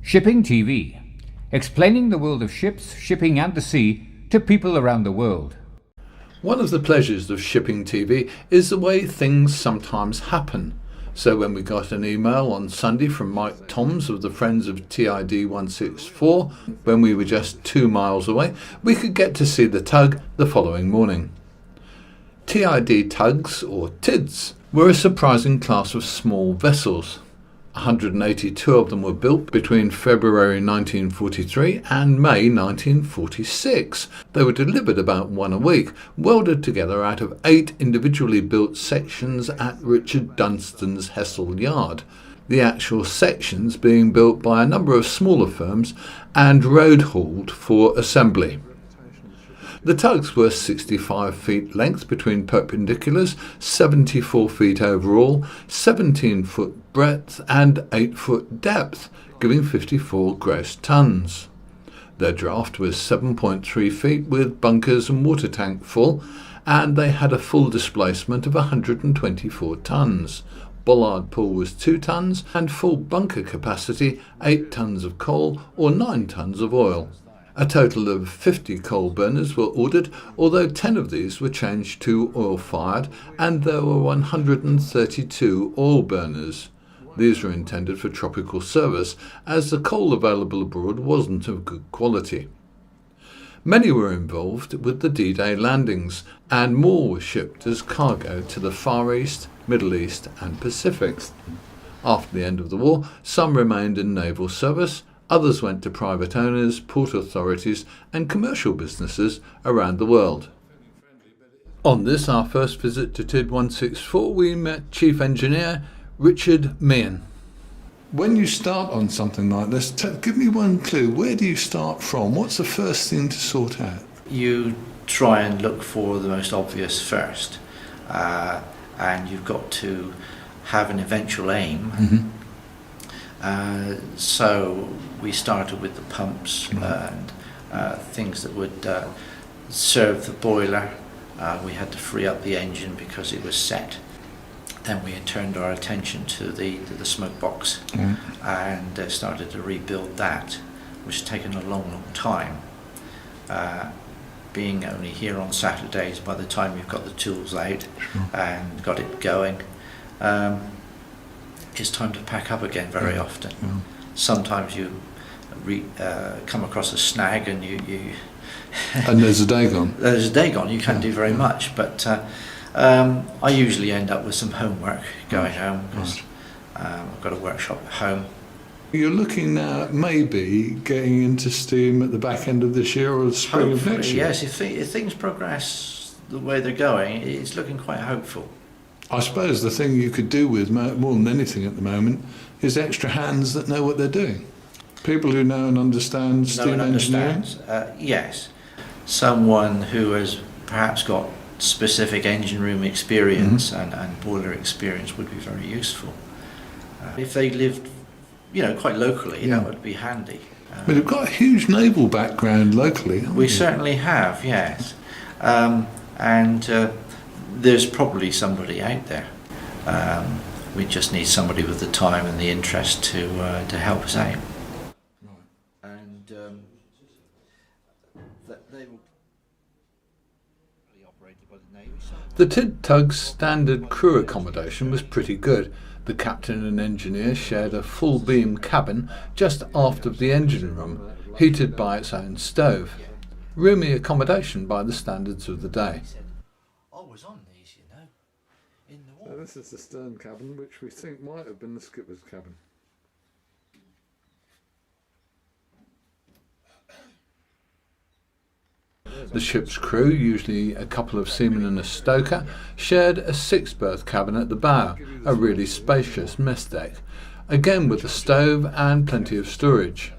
Shipping TV, explaining the world of ships, shipping and the sea to people around the world. One of the pleasures of shipping TV is the way things sometimes happen. So when we got an email on Sunday from Mike Toms of the Friends of TID-164, when we were just 2 miles away, we could get to see the tug the following morning. TID tugs, or TIDs, were a surprising class of small vessels. 182 of them were built between February 1943 and May 1946. They were delivered about one a week, welded together out of 8 individually built sections at Richard Dunstan's Hessel Yard, the actual sections being built by a number of smaller firms and road-hauled for assembly. The tugs were 65 feet length between perpendiculars, 74 feet overall, 17 foot breadth and 8 foot depth, giving 54 gross tons. Their draft was 7.3 feet with bunkers and water tank full, and they had a full displacement of 124 tons. Bollard pull was 2 tons and full bunker capacity 8 tons of coal or 9 tons of oil. A total of 50 coal burners were ordered, although 10 of these were changed to oil-fired, and there were 132 oil burners. These were intended for tropical service, as the coal available abroad wasn't of good quality. Many were involved with the D-Day landings, and more were shipped as cargo to the Far East, Middle East and Pacific. After the end of the war, some remained in naval service, others went to private owners, port authorities and commercial businesses around the world. On this, our first visit to TID-164, we met Chief Engineer Richard Meehan. When you start on something like this, give me one clue. Where do you start from? What's the first thing to sort out? You try and look for the most obvious first, and you've got to have an eventual aim. Mm-hmm. So we started with the pumps and things that would serve the boiler. We had to free up the engine because it was set. Then we had turned our attention to the smoke box and started to rebuild that, which has taken a long time. Being only here on Saturdays, by the time you've got the tools out and got it going, it's time to pack up again very often. Sometimes you come across a snag and you and there's a day gone. There's a day gone, you can't do very much, but I usually end up with some homework going home because I've got a workshop at home. You're looking now at maybe getting into steam at the back end of this year or the spring of next year? Yes, if things progress the way they're going, it's looking quite hopeful. I suppose the thing you could do with more than anything at the moment is extra hands that know what they're doing. People who know and understand steam engineering. Yes. Someone who has perhaps got specific engine room experience and boiler experience would be very useful. If they lived, quite locally, that would be handy. But we've got a huge naval background locally, haven't we? We certainly have, yes. And there's probably somebody out there. We just need somebody with the time and the interest to help us out. And they will be operated by the Navy. The TID tug's standard crew accommodation was pretty good. The captain and engineer shared a full beam cabin just aft of the engine room, heated by its own stove. Roomy accommodation by the standards of the day. This is the stern cabin, which we think might have been the skipper's cabin. The ship's crew, usually a couple of seamen and a stoker, shared a 6-berth cabin at the bow, a really spacious mess deck, again with a stove and plenty of storage.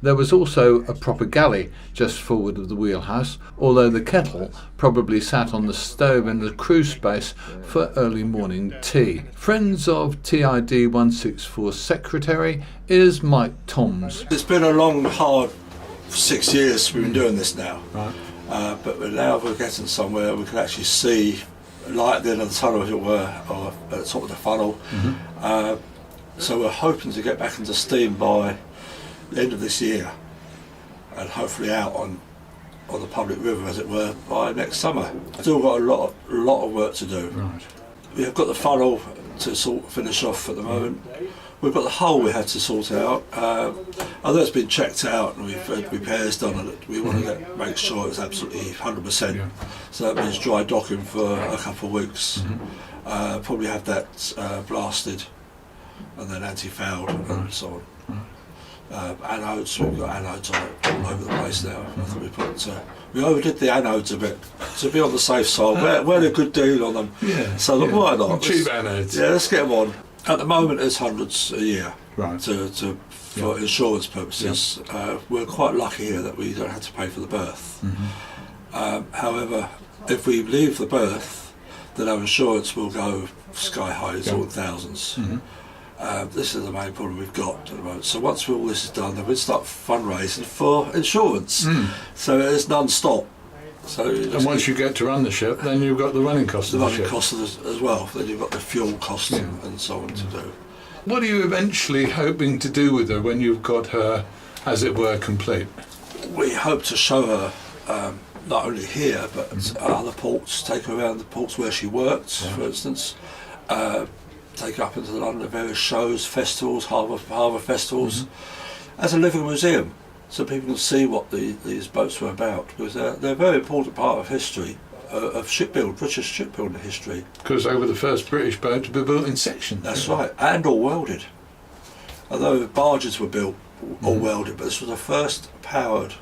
There was also a proper galley just forward of the wheelhouse, although the kettle probably sat on the stove in the crew space for early morning tea. Friends of TID-164 Secretary is Mike Toms. It's been a long, hard 6 years we've been doing this now. Right. But now we're getting somewhere we can actually see light at the end of the tunnel, as it were, or at the top of the funnel. So we're hoping to get back into steam by the end of this year, and hopefully out on the public river, as it were, by next summer. Still got a lot of work to do. Right. We've got the funnel to finish off at the moment. We've got the hull we had to sort out. Although it's been checked out and we've had repairs done on it, we want to make sure it's absolutely 100%. Yeah. So that means dry docking for a couple of weeks. Probably have that blasted and then anti-fouled and so on. Anodes, we've got anodes on it all over the place now. I think we overdid the anodes a bit to be on the safe side. We had a good deal on them, so why not? Cheap anodes. Yeah, let's get them on. At the moment, it's hundreds a year, Right. for insurance purposes. We're quite lucky here that we don't have to pay for the berth. However, if we leave the berth, then our insurance will go sky high, it's all in thousands. This is the main problem we've got at the moment. So once all this is done, then we start fundraising for insurance. So it's non-stop. So And once you get to run the ship, then you've got the running costs the of the running ship. costs as well. Then you've got the fuel costs and so on to do. What are you eventually hoping to do with her when you've got her, as it were, complete? We hope to show her not only here but at other ports. Take her around the ports where she worked, for instance. Take her up into London, various shows, festivals, harbour festivals, as a living museum, so people can see what these boats were about, because they're a very important part of history, of British shipbuilding history. Because they were the first British boat to be built in sections. That's right, and all welded. Although barges were built all welded, but this was the first powered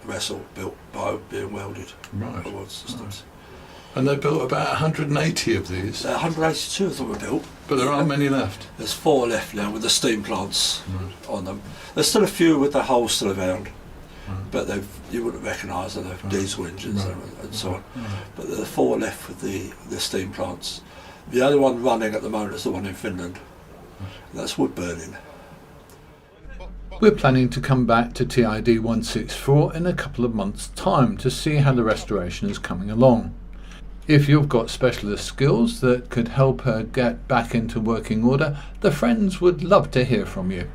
vessel built by being welded by weld systems. And they built about 180 of these. 182 of them were built. But there aren't many left. There's 4 left now with the steam plants on them. There's still a few with the hulls still around, but you wouldn't recognise them. They're diesel engines and so on. But there are 4 left with the steam plants. The only one running at the moment is the one in Finland. And that's wood burning. We're planning to come back to TID 164 in a couple of months' time to see how the restoration is coming along. If you've got specialist skills that could help her get back into working order, the friends would love to hear from you.